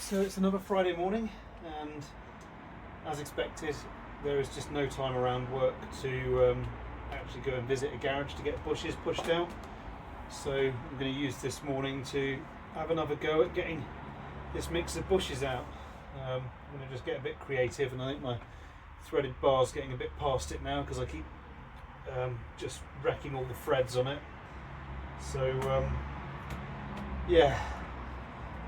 So it's another Friday morning, and as expected there is just no time around work to actually go and visit a garage to get bushes pushed out. So I'm going to use this morning to have another go at getting this mix of bushes out. I'm going to just get a bit creative, and I think my threaded bar's getting a bit past it now because I keep just wrecking all the threads on it. So yeah,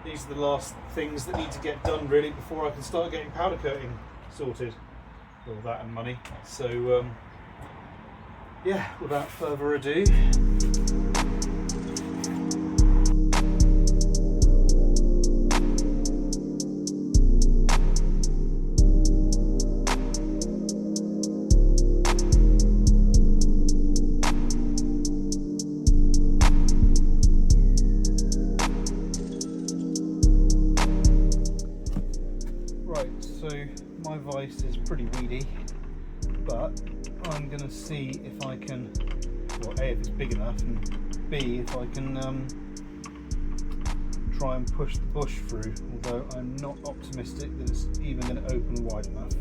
these are the last things that need to get done really before I can start getting powder coating sorted. All that and money. So yeah, without further ado, my vise is pretty weedy, but I'm going to see if I can, well, A, if it's big enough, and B, if I can try and push the bush through, although I'm not optimistic that it's even going to open wide enough.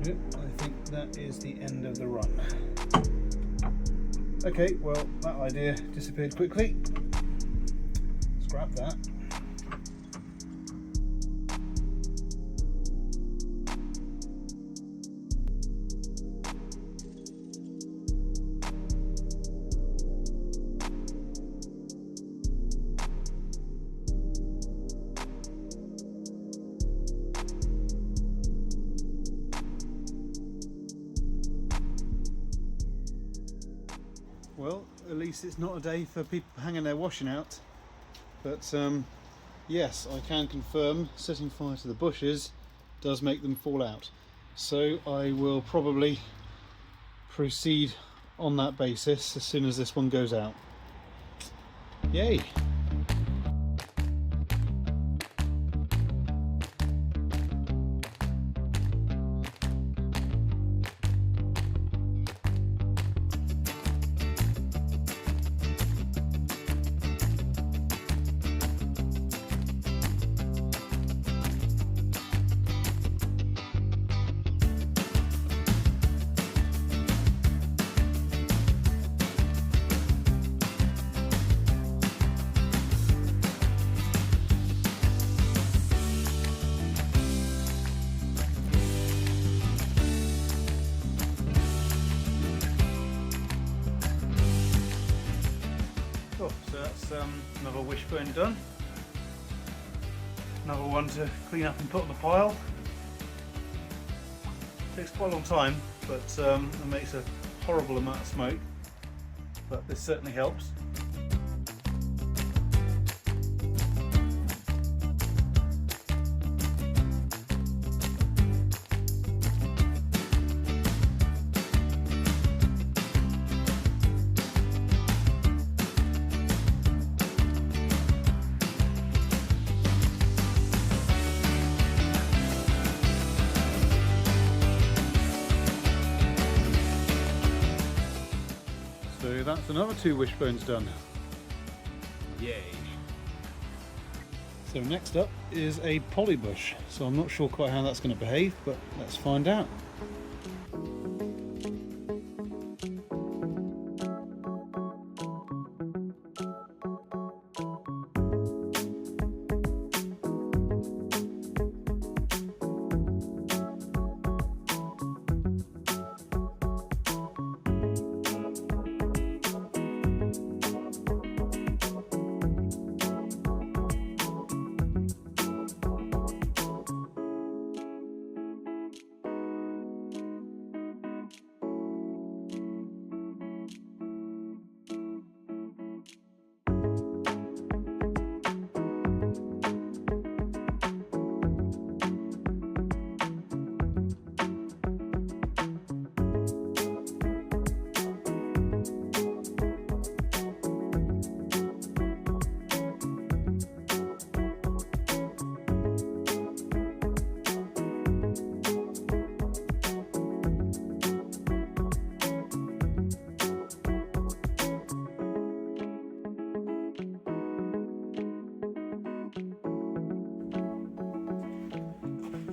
Nope, I think that is the end of the run. Okay, well, that idea disappeared quickly. Scrap that. Well, at least it's not a day for people hanging their washing out, but yes, I can confirm setting fire to the bushes does make them fall out, so I will probably proceed on that basis as soon as this one goes out. Yay! So that's another wishbone done. Another one to clean up and put on the pile. Takes quite a long time, but it makes a horrible amount of smoke, but this certainly helps. So that's another 2 wishbones done. Yay! So next up is a poly bush. So I'm not sure quite how that's going to behave, but let's find out.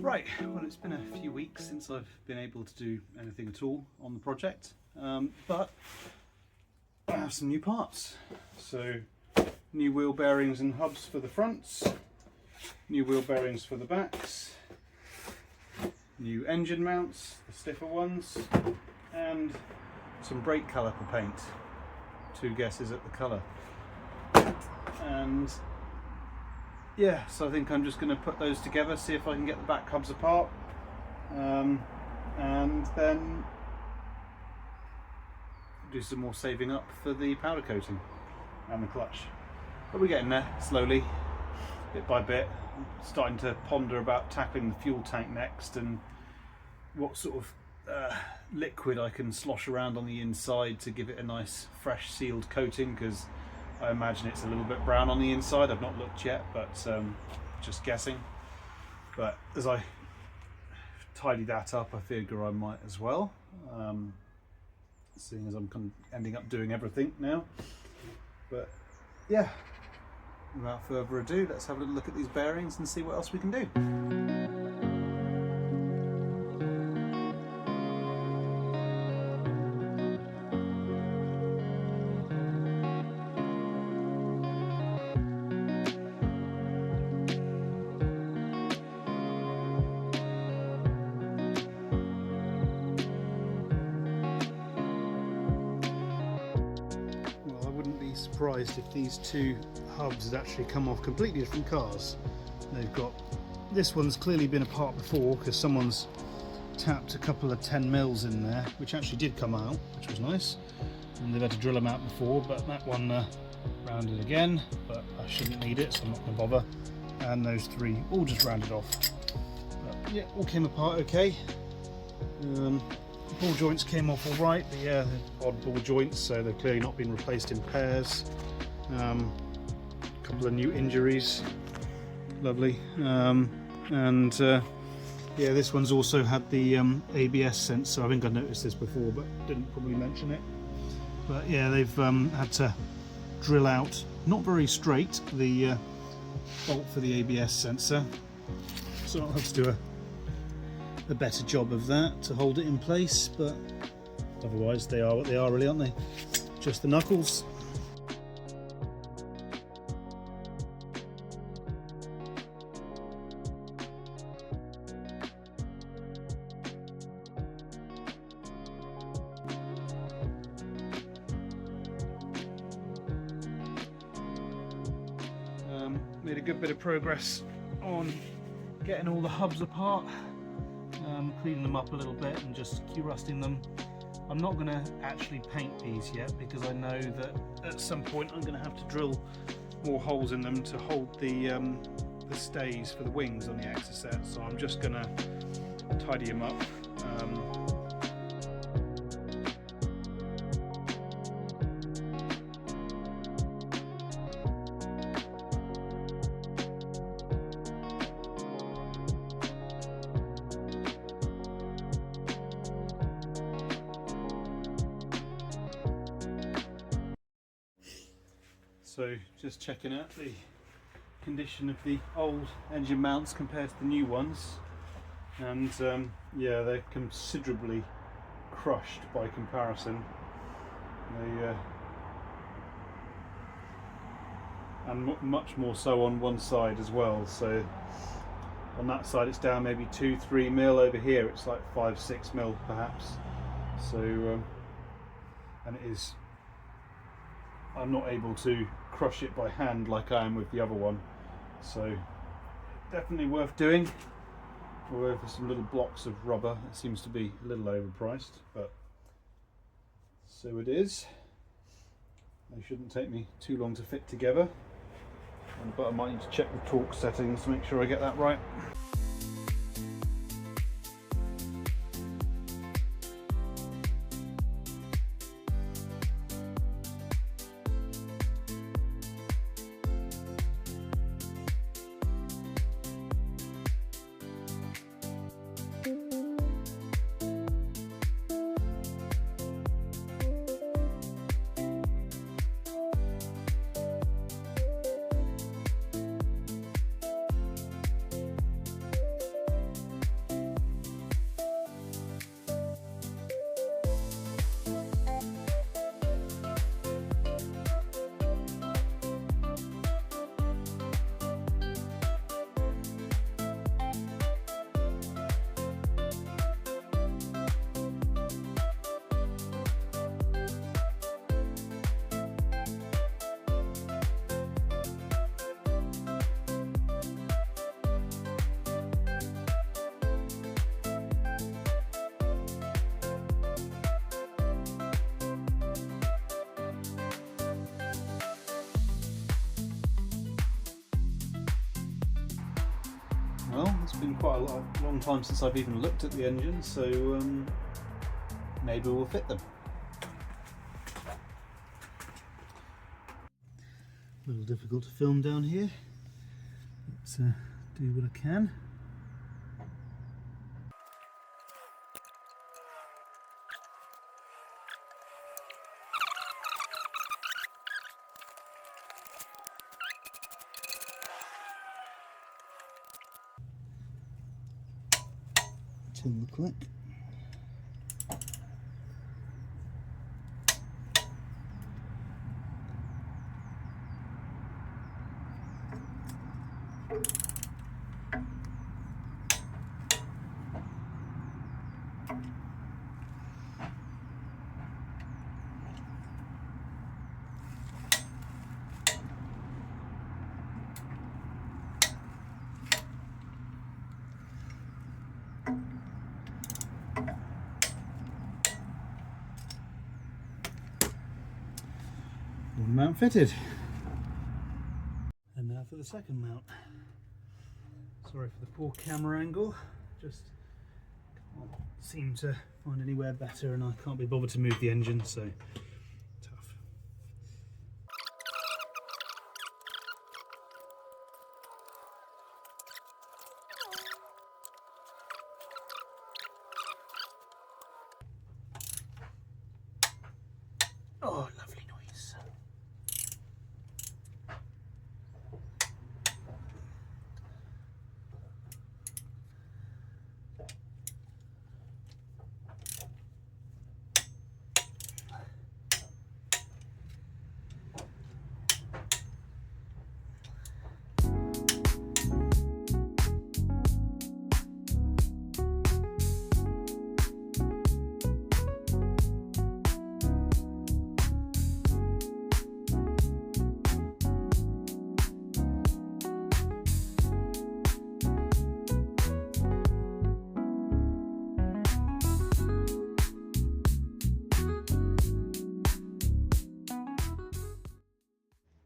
Right, well, it's been a few weeks since I've been able to do anything at all on the project, but I have some new parts. So new wheel bearings and hubs for the fronts, new wheel bearings for the backs, new engine mounts, the stiffer ones, and some brake caliper paint. 2 guesses at the colour. And yeah, so I think I'm just going to put those together, see if I can get the back hubs apart, and then do some more saving up for the powder coating and the clutch. But we're getting there slowly, bit by bit. I'm starting to ponder about tackling the fuel tank next and what sort of liquid I can slosh around on the inside to give it a nice fresh sealed coating, because I imagine it's a little bit brown on the inside. I've not looked yet, but just guessing. But as I tidy that up, I figure I might as well, seeing as I'm kind of ending up doing everything now. But yeah, without further ado, let's have a little look at these bearings and see what else we can do. Surprised if these 2 hubs had actually come off completely different cars. They've got, this one's clearly been apart before because someone's tapped a couple of 10 mils in there, which actually did come out, which was nice, and they've had to drill them out before. But that one rounded again, but I shouldn't need it, so I'm not going to bother. And those 3 all just rounded off. But yeah, all came apart okay. Ball joints came off all right, but yeah, they're odd ball joints, so they've clearly not been replaced in pairs. A couple of new injuries, lovely. Yeah, this one's also had the ABS sensor. I think I noticed this before, but didn't probably mention it. But yeah, they've had to drill out, not very straight, the bolt for the ABS sensor. So I'll have to do a better job of that to hold it in place, but otherwise they are what they are really, aren't they? Just the knuckles. Made a good bit of progress on getting all the hubs apart. Cleaning them up a little bit and just Q-rusting them. I'm not going to actually paint these yet because I know that at some point I'm going to have to drill more holes in them to hold the stays for the wings on the Exocet, so I'm just going to tidy them up. So just checking out the condition of the old engine mounts compared to the new ones, and yeah, they're considerably crushed by comparison. They and much more so on one side as well. So on that side it's down maybe 2-3 mil. Over here it's like 5-6 mil perhaps. So and it is, I'm not able to crush it by hand like I am with the other one, so definitely worth doing. Although for some little blocks of rubber it seems to be a little overpriced, but so it is. They shouldn't take me too long to fit together, but I might need to check the torque settings to make sure I get that right. Well, it's been quite a long time since I've even looked at the engine, so maybe we'll fit them. A little difficult to film down here. Let's do what I can. Turn the click. One mount fitted. And now for the second mount. Sorry for the poor camera angle, just can't seem to find anywhere better, and I can't be bothered to move the engine, so tough. Oh, lovely noise.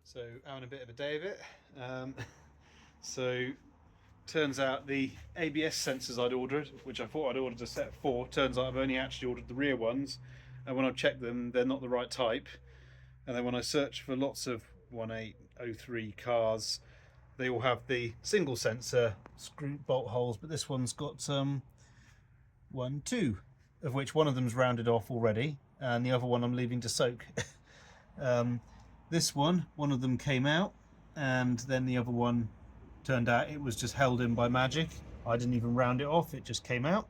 So having a bit of a day of it. So turns out the ABS sensors I'd ordered, which I thought I'd ordered a set of 4, turns out I've only actually ordered the rear ones, and when I've checked them they're not the right type. And then when I searched for lots of 1803 cars, they all have the single sensor screw bolt holes, but this one's got 2, of which one of them's rounded off already and the other one I'm leaving to soak. This one of them came out, and then the other one turned out it was just held in by magic. I didn't even round it off, it just came out.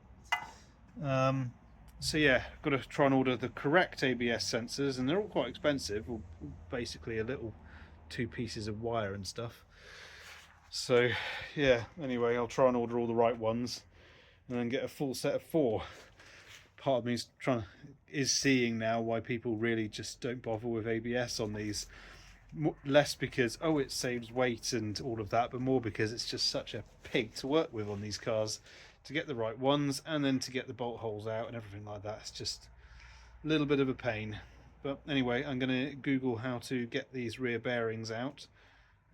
So yeah, got to try and order the correct ABS sensors, and they're all quite expensive, basically a little 2 pieces of wire and stuff. So yeah, anyway, I'll try and order all the right ones and then get a full set of 4. Part of me is seeing now why people really just don't bother with ABS on these. Less because, oh, it saves weight and all of that, but more because it's just such a pig to work with on these cars, to get the right ones and then to get the bolt holes out and everything like that. It's just a little bit of a pain. But anyway, I'm going to Google how to get these rear bearings out,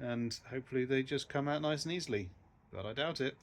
and hopefully they just come out nice and easily, but I doubt it.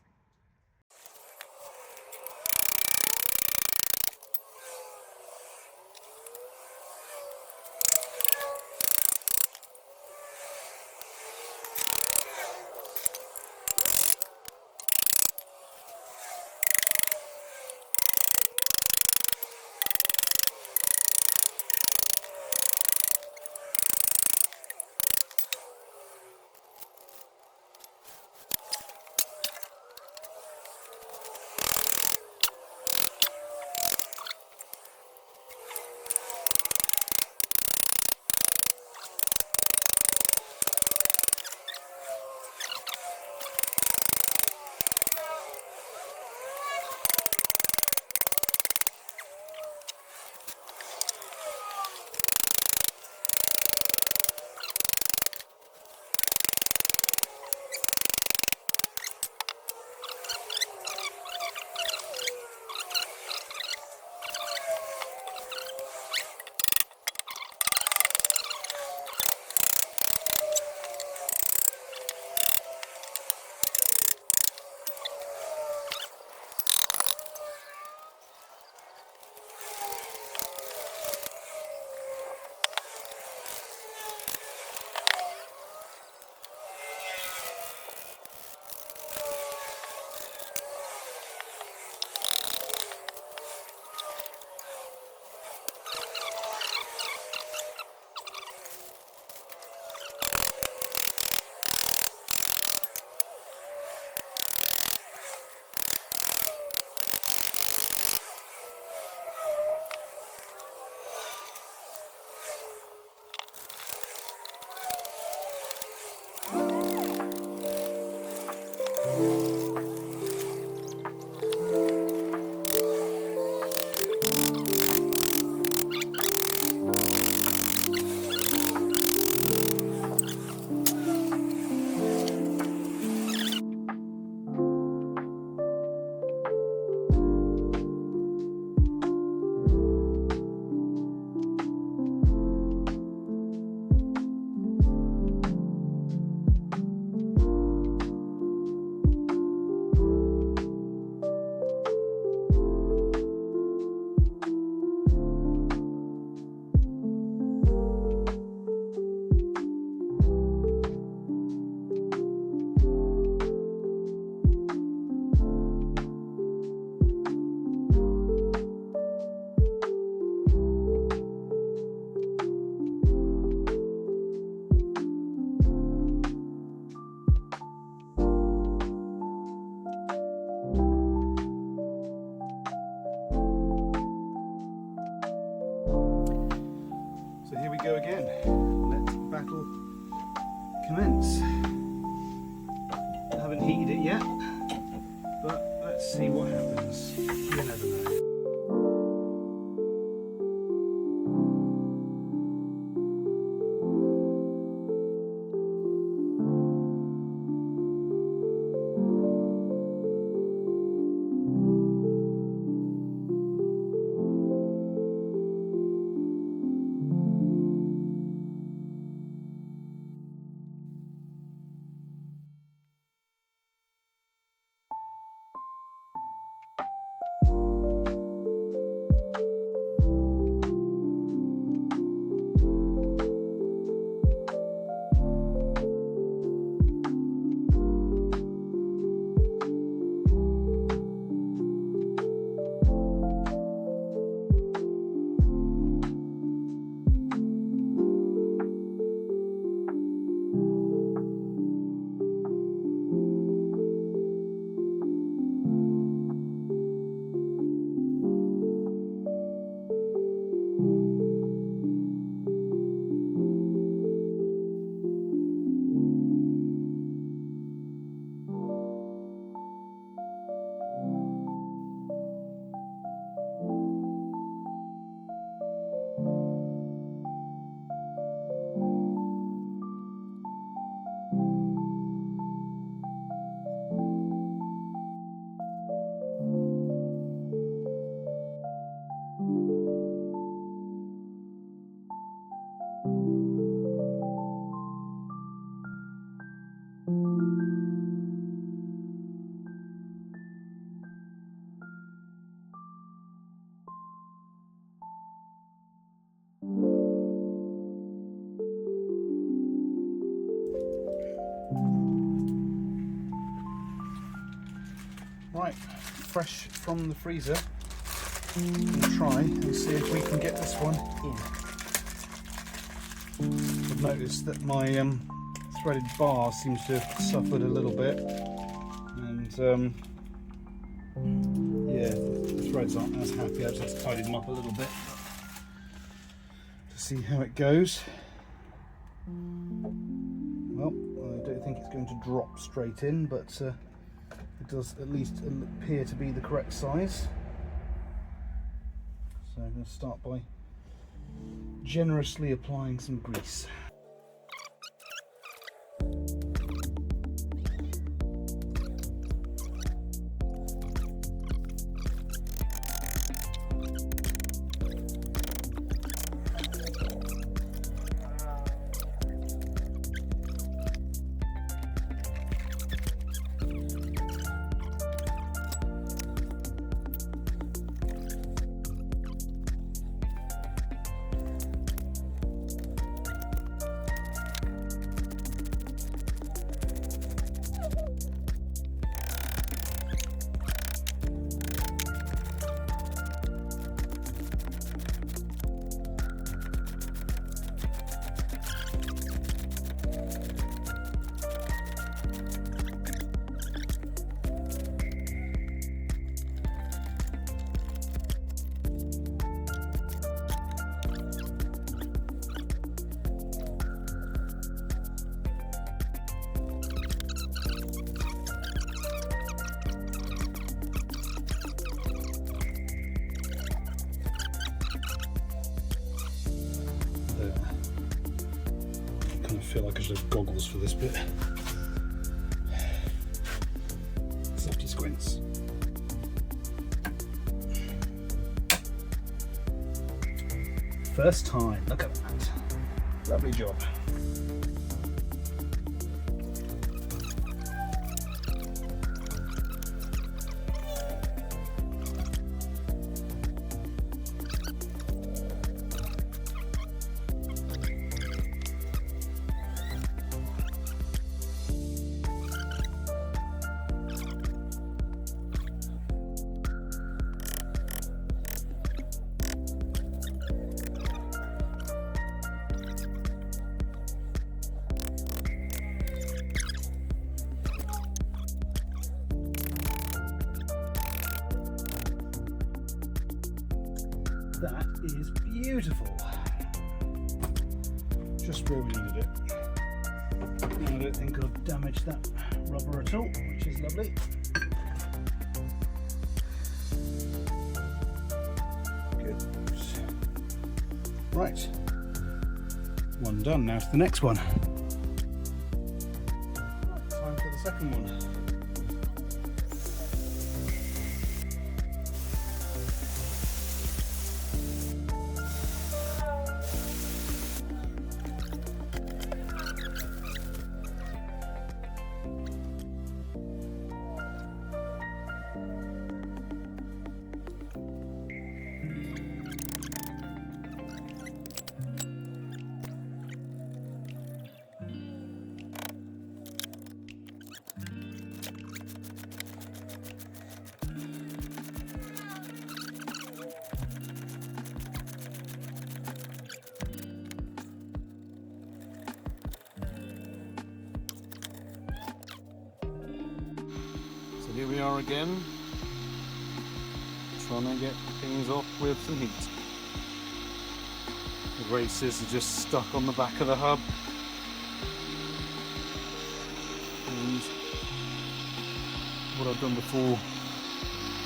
So here we go again. Let battle commence. I haven't heated it yet, but let's see what happens. You never know. Right, fresh from the freezer. We'll try and see if we can get this one in. I've noticed that my threaded bar seems to have suffered a little bit, and yeah, the threads aren't as happy. I just have to tidy them up a little bit to see how it goes. Well, I don't think it's going to drop straight in, but it does at least appear to be the correct size. So I'm going to start by generously applying some grease. I feel like I should have goggles for this bit. Safety squints. First time, look at that. Lovely job. That is beautiful. just where we needed it. And I don't think I've damaged that rubber at all, which is lovely. Good. Right, one done. Now to the next one. Right, time for the second one. Here we are again, trying to get things off with some heat. The races are just stuck on the back of the hub, and what I've done before,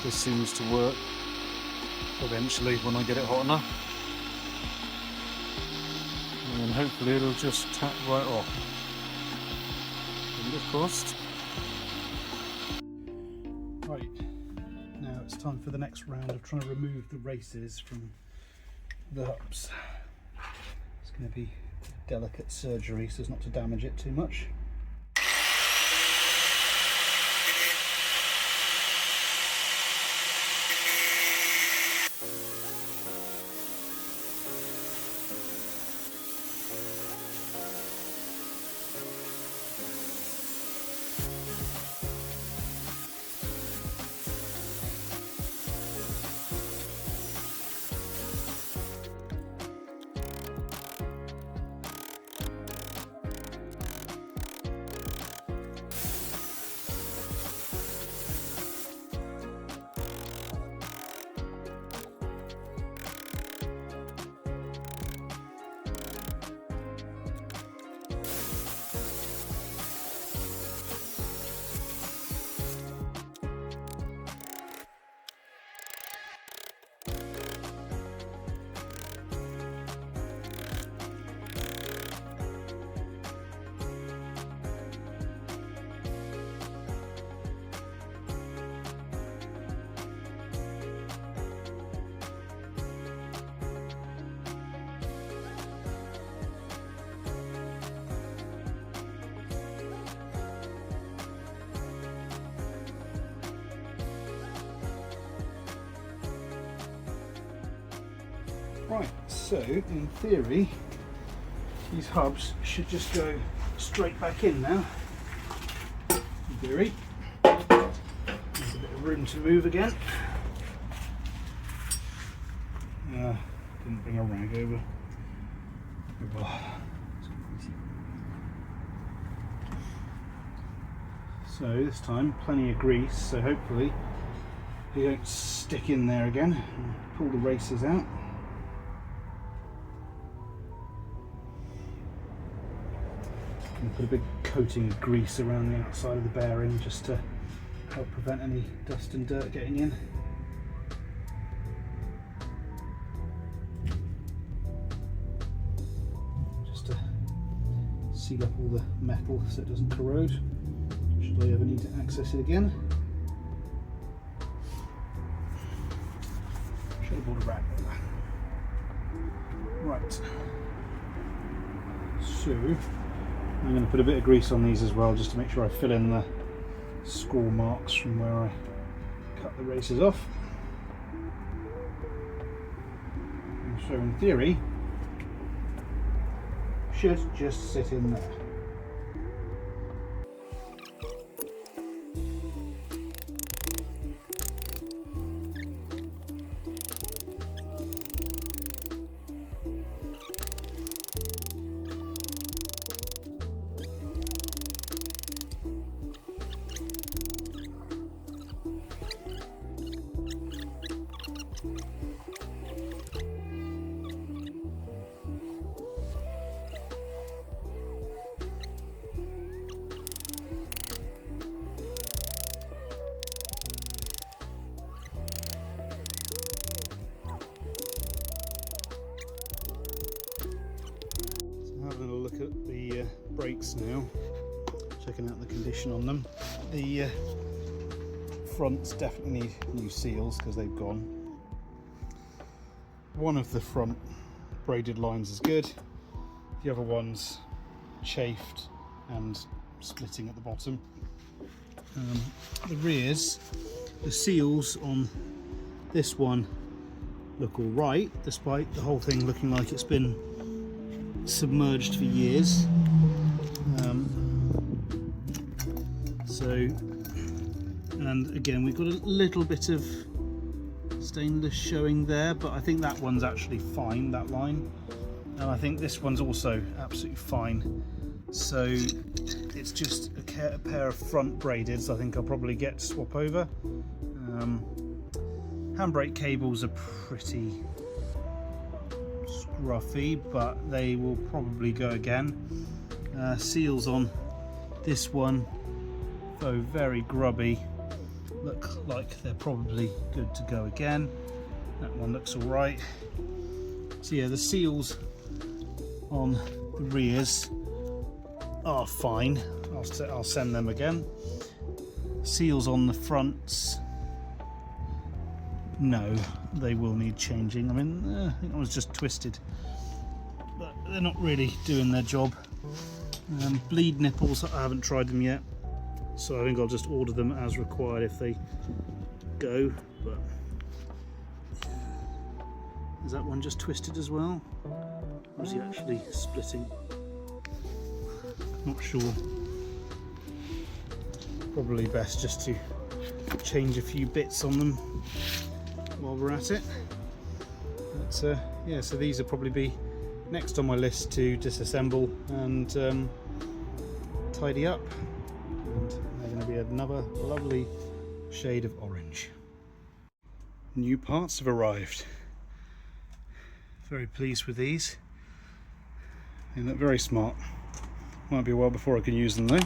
this seems to work eventually when I get it hot enough, and then hopefully it'll just tap right off. Fingers crossed. Right, now it's time for the next round of trying to remove the races from the hubs. It's going to be delicate surgery so as not to damage it too much. Right, so in theory these hubs should just go straight back in now. In theory. There's a bit of room to move again. Didn't bring a rag over. So this time plenty of grease, so hopefully they don't stick in there again. Pull the races out. And put a big coating of grease around the outside of the bearing just to help prevent any dust and dirt getting in. Just to seal up all the metal so it doesn't corrode, should I ever need to access it again. Should have bought a rag over. Right. So I'm going to put a bit of grease on these as well, just to make sure I fill in the score marks from where I cut the races off. And so in theory, should just sit in there. at the brakes now, checking out the condition on them. The fronts definitely need new seals because they've gone. One of the front braided lines is good, the other one's chafed and splitting at the bottom. The rears, the seals on this one look all right, despite the whole thing looking like it's been submerged for years. And again, we've got a little bit of stainless showing there, but I think that one's actually fine, that line, and I think this one's also absolutely fine. So it's just a pair of front braideds I think I'll probably get to swap over. Handbrake cables are pretty scruffy, but they will probably go again. Seals on this one, though very grubby, look like they're probably good to go again. That one looks all right. So yeah, the seals on the rears are fine. I'll send them again. Seals on the fronts, no, they will need changing. I mean, I think I was just twisted, but they're not really doing their job. Bleed nipples, I haven't tried them yet, so I think I'll just order them as required if they go. But is that one just twisted as well, or is he actually splitting? Not sure. Probably best just to change a few bits on them while we're at it. But yeah, so these will probably be next on my list to disassemble and tidy up, and they're going to be another lovely shade of orange. New parts have arrived. Very pleased with these. They look very smart. Might be a while before I can use them though.